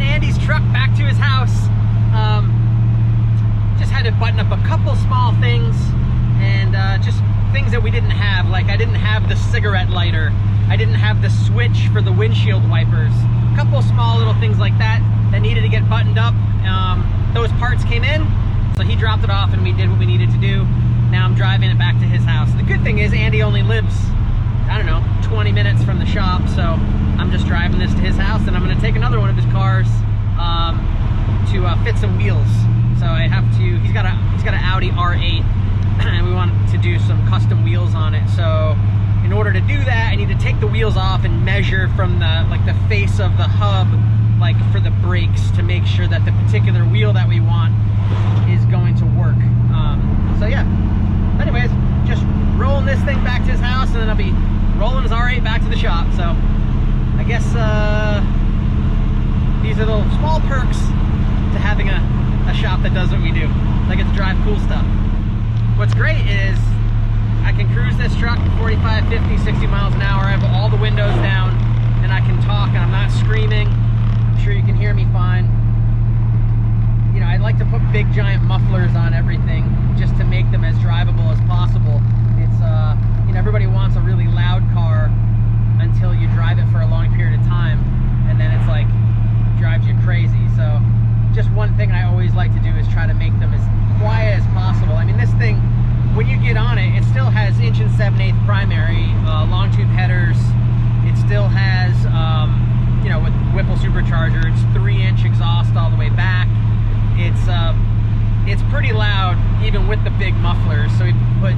Andy's truck back to his house. Just had to button up a couple small things, and just things that we didn't have. Like I didn't have the cigarette lighter. I didn't have the switch for the windshield wipers. A couple small little things like that that needed to get buttoned up. Those parts came in, so he dropped it off and we did what we needed to do. Now I'm driving it back to his house. The good thing is Andy only lives, I don't know, 20 minutes from the shop, so I'm just driving this to his house, and I'm gonna take another one of his cars to fit some wheels. So I have to, he's got an Audi R8, and we want to do some custom wheels on it. So in order to do that, I need to take the wheels off and measure from the face of the hub, like for the brakes, to make sure that the particular wheel that we want is going to work. So yeah, anyways, just rolling this thing back to his house, and then I'll be rolling his R8 back to the shop. So I guess these are little small perks to having a shop that does what we do. I get to drive cool stuff. What's great is I can cruise this truck 45, 50, 60 miles an hour. I have all the windows down, and I can talk, and I'm not screaming. I'm sure you can hear me fine. You know, I like to put big giant mufflers on everything just to make them as drivable as possible. It's you know, everybody wants a really loud car until you drive it for a long period of time, and then it's like drives you crazy. So just one thing I always like to do is try to make them as quiet as possible. I mean, this thing, when you get on it, it still has 1 7/8 primary, long tube headers. It still has, you know, with Whipple supercharger, it's 3-inch exhaust all the way back. It's pretty loud even with the big mufflers. So we put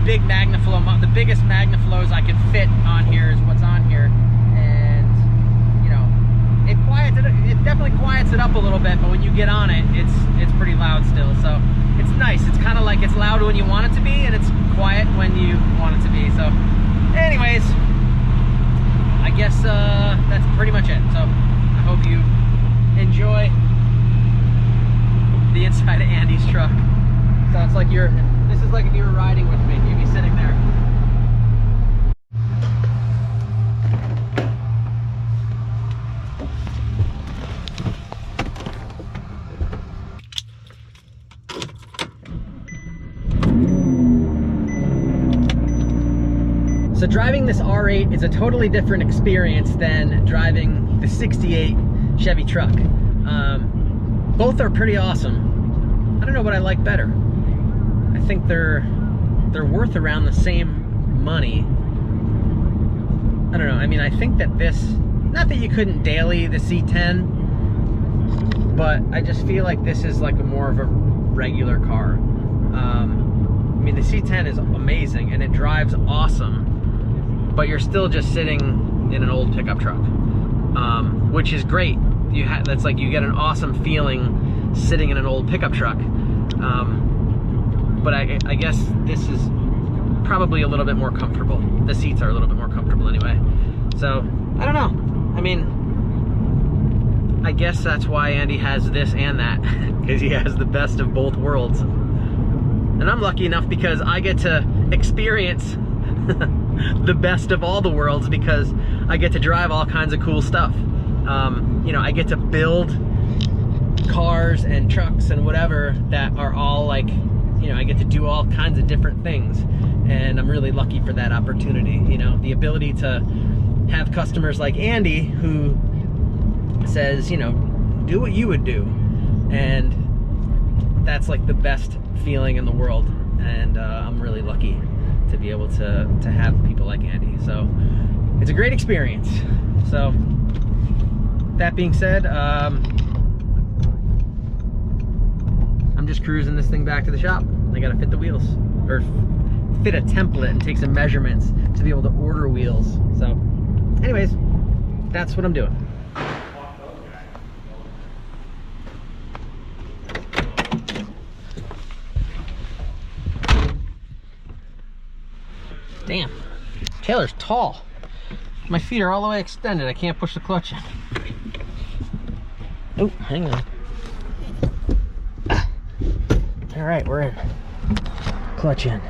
big MagnaFlow, the biggest MagnaFlows I could fit on here is what's on here, and you know, it definitely quiets it up a little bit, but when you get on it, it's pretty loud still. So it's nice. It's kind of like it's loud when you want it to be, and it's quiet when you want it to be. So anyways, I guess that's pretty much it. So I hope you enjoy the inside of Andy's truck. So it's like this is like if you were riding with me, you'd be sitting there. So driving this R8 is a totally different experience than driving the 68 Chevy truck. Both are pretty awesome. I don't know what I like better. I think they're worth around the same money. I don't know. I mean, I think that this, not that you couldn't daily the C10, but I just feel like this is like more of a regular car. I mean, the C10 is amazing and it drives awesome, but you're still just sitting in an old pickup truck, which is great. That's like, you get an awesome feeling sitting in an old pickup truck. But I guess this is probably a little bit more comfortable. The seats are a little bit more comfortable anyway. So, I don't know. I mean, I guess that's why Andy has this and that, because he has the best of both worlds. And I'm lucky enough because I get to experience the best of all the worlds, because I get to drive all kinds of cool stuff. You know, I get to build cars and trucks and whatever that are all like, you know, I get to do all kinds of different things, and I'm really lucky for that opportunity. You know, the ability to have customers like Andy who says, you know, do what you would do, and that's like the best feeling in the world. And I'm really lucky to be able to have people like Andy. So it's a great experience. So that being said, I'm just cruising this thing back to the shop. I gotta fit the wheels, or fit a template and take some measurements to be able to order wheels. So anyways, that's what I'm doing. Damn, Taylor's tall. My feet are all the way extended. I can't push the clutch in. Oh, hang on. All right, we're in. Clutch in.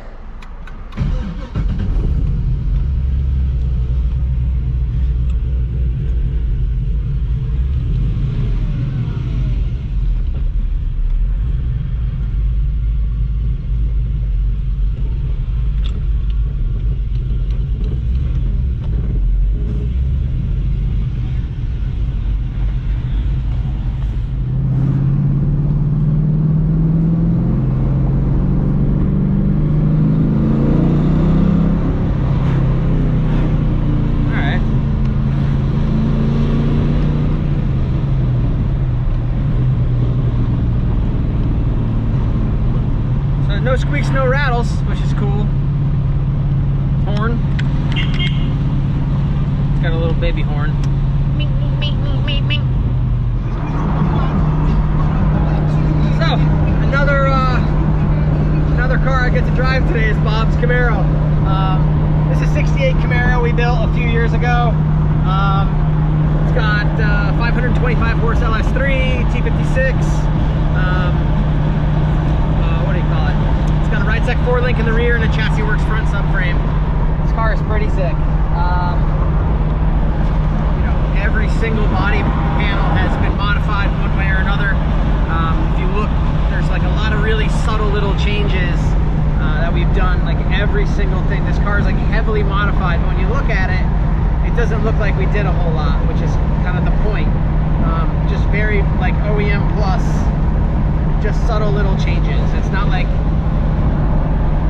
No squeaks, no rattles, which is cool. Horn. It's got a little baby horn. So, another car I get to drive today is Bob's Camaro. This is 68 Camaro we built a few years ago. It's got 525 horse LS3, T56. What do you call it? It's got a Ridesec 4-link in the rear and a Chassis Works front subframe. This car is pretty sick. You know, every single body panel has been modified one way or another. If you look, there's like a lot of really subtle little changes that we've done. Like every single thing. This car is like heavily modified. But when you look at it, it doesn't look like we did a whole lot, which is kind of the point. Just very like OEM plus, just subtle little changes. It's not like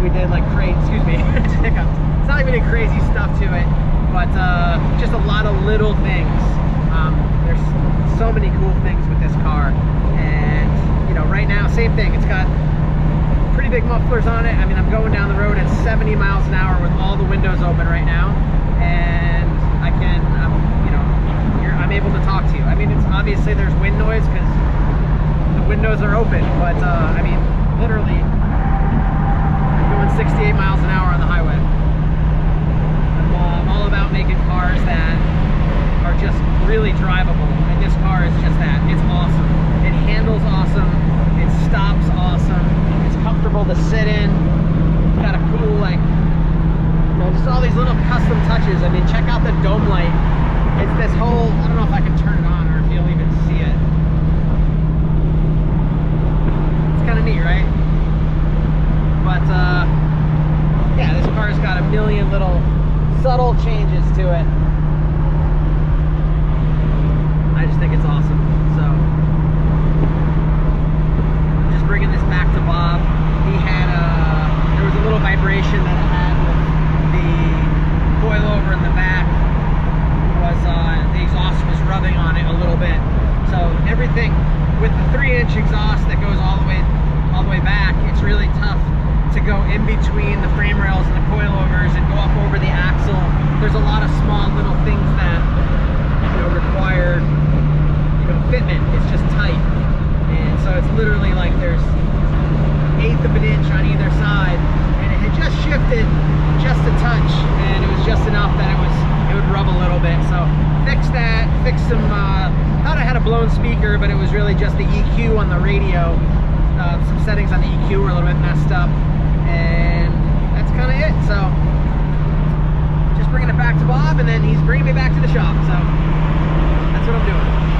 we did like crazy, excuse me, hiccups. It's not like we did crazy stuff to it, but just a lot of little things. There's so many cool things with this car, and you know, right now, same thing. It's got pretty big mufflers on it. I mean, I'm going down the road at 70 miles an hour with all the windows open right now, and I can, you know, I'm able to talk to you. I mean, it's obviously there's wind noise because the windows are open, but I mean, literally, I'm going 68 miles an hour on the highway. I'm all about making cars that are just really drivable, and this car is just that. It's awesome. It handles awesome. It stops awesome. It's comfortable to sit in. It's got a cool, like, you know, just all these little custom touches. I mean, check out the dome light. It's this whole, I don't know if I can turn it on or if you'll even see it. It's kind of neat, right? But, yeah, this car's got a million little subtle changes to it. I just think it's awesome. So, I'm just bringing this back to Bob. He had there was a little vibration that it had with the coilover in the back. The exhaust was rubbing on it a little bit. So everything with the 3-inch exhaust that goes all the way back, it's really tough to go in between the frame rails and the coilovers and go up over the axle. There's a lot of small little things that, you know, require, you know, fitment. It's just tight, and so it's literally like there's 1/8 of an inch on either side, and it had just shifted just a touch, and it was just enough that it would rub a little bit. So fixed that, fixed some, thought I had a blown speaker, but it was really just the EQ on the radio. Some settings on the EQ were a little bit messed up, and that's kind of it. So just bringing it back to Bob, and then he's bringing me back to the shop. So that's what I'm doing.